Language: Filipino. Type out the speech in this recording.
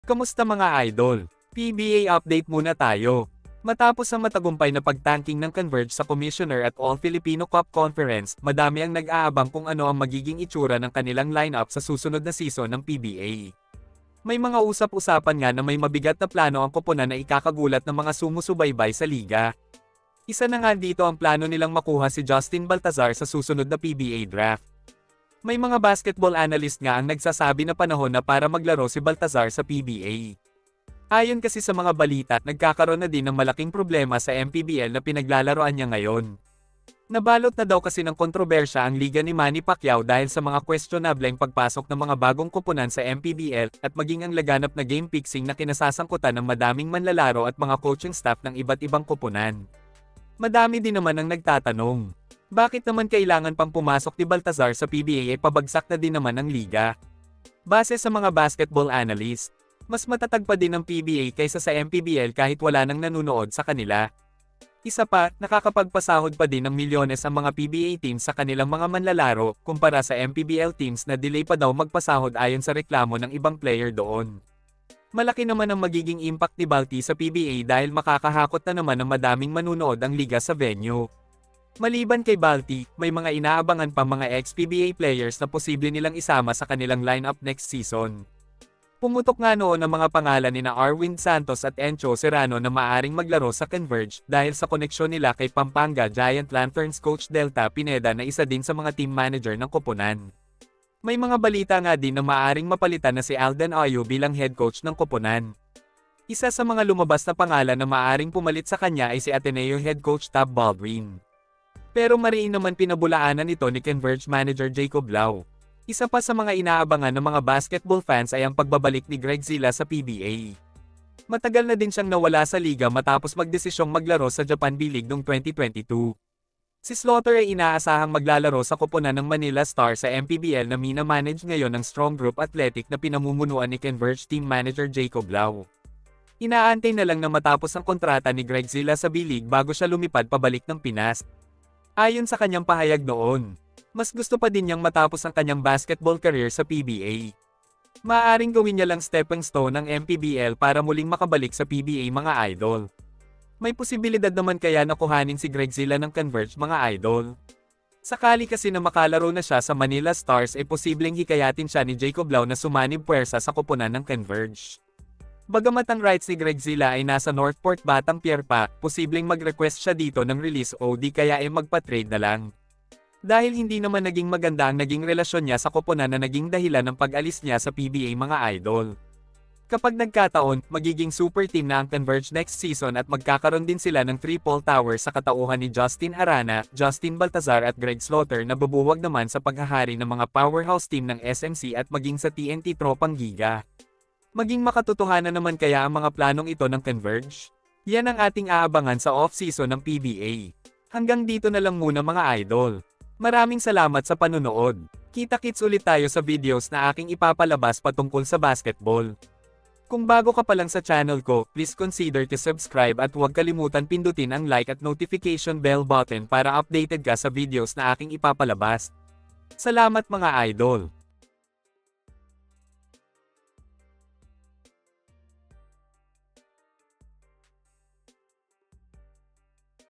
Kamusta mga idol? PBA update muna tayo. Matapos ang matagumpay na pagtanking ng Converge sa Commissioner at All-Filipino Cup Conference, madami ang nag-aabang kung ano ang magiging itsura ng kanilang lineup sa susunod na season ng PBA. May mga usap-usapan nga na may mabigat na plano ang koponan na ikakagulat ng mga sumusubaybay sa liga. Isa na nga dito ang plano nilang makuha si Justin Baltazar sa susunod na PBA draft. May mga basketball analyst nga ang nagsasabi na panahon na para maglaro si Baltazar sa PBA. Ayon kasi sa mga balita, nagkakaroon na din ng malaking problema sa MPBL na pinaglalaroan niya ngayon. Nabalot na daw kasi ng kontrobersya ang liga ni Manny Pacquiao dahil sa mga questionableng pagpasok ng mga bagong koponan sa MPBL at maging ang laganap na game fixing na kinasasangkutan ng madaming manlalaro at mga coaching staff ng iba't ibang koponan. Madami din naman ang nagtatanong, bakit naman kailangan pang pumasok ni Baltazar sa PBA pabagsak na din naman ang liga? Base sa mga basketball analyst, mas matatag pa din ang PBA kaysa sa MPBL kahit wala nang nanunood sa kanila. Isa pa, nakakapagpasahod pa din ng milyones ang mga PBA teams sa kanilang mga manlalaro, kumpara sa MPBL teams na delay pa daw magpasahod ayon sa reklamo ng ibang player doon. Malaki naman ang magiging impact ni Balti sa PBA dahil makakahakot na naman ng madaming manunood ang liga sa venue. Maliban kay Balti, may mga inaabangan pa mga ex-PBA players na posible nilang isama sa kanilang lineup next season. Pumutok nga noon ang mga pangalan ni na Arwin Santos at Encho Serrano na maaring maglaro sa Converge dahil sa koneksyon nila kay Pampanga Giant Lanterns coach Delta Pineda na isa din sa mga team manager ng koponan. May mga balita nga din na maaring mapalitan na si Alden Ayo bilang head coach ng koponan. Isa sa mga lumabas na pangalan na maaring pumalit sa kanya ay si Ateneo head coach Tab Baldwin. Pero mariin naman pinabulaanan ito ni Converge manager Jacob Lau. Isa pa sa mga inaabangan ng mga basketball fans ay ang pagbabalik ni Greg Zilla sa PBA. Matagal na din siyang nawala sa liga matapos magdesisyong maglaro sa Japan B-League noong 2022. Si Slaughter ay inaasahang maglalaro sa koponan ng Manila Stars sa MPBL na mina-manage ngayon ng Strong Group Athletic na pinamumunuan ni Converge team manager Jacob Lau. Inaantay na lang na matapos ang kontrata ni Greg Zilla sa B-League bago siya lumipad pabalik ng Pinas. Ayon sa kanyang pahayag noon, mas gusto pa din niyang matapos ang kanyang basketball career sa PBA. Maaaring gawin niya lang stepping stone ng MPBL para muling makabalik sa PBA mga idol. May posibilidad naman kaya na kuhanin si Greg Zilla ng Converge mga idol. Sakali kasi na makalaro na siya sa Manila Stars ay posibleng hikayatin siya ni Jacob Lau na sumanib puwersa sa koponan ng Converge. Bagamat ang rights ni Greg Zilla ay nasa Northport Batang Pier pa, posibleng mag-request siya dito ng release o di kaya ay magpa-trade na lang. Dahil hindi naman naging maganda ang naging relasyon niya sa koponan na naging dahilan ng pag-alis niya sa PBA mga idol. Kapag nagkataon, magiging super team na ang Converge next season at magkakaroon din sila ng triple tower sa katauhan ni Justin Arana, Justin Baltazar at Greg Slaughter na bubuwag naman sa paghahari ng mga powerhouse team ng SMC at maging sa TNT Tropang Giga. Maging makatotohanan naman kaya ang mga planong ito ng Converge? Yan ang ating aabangan sa off-season ng PBA. Hanggang dito na lang muna mga idol. Maraming salamat sa panunood. Kita-kits ulit tayo sa videos na aking ipapalabas patungkol sa basketball. Kung bago ka pa lang sa channel ko, please consider to subscribe at huwag kalimutan pindutin ang like at notification bell button para updated ka sa videos na aking ipapalabas. Salamat mga idol!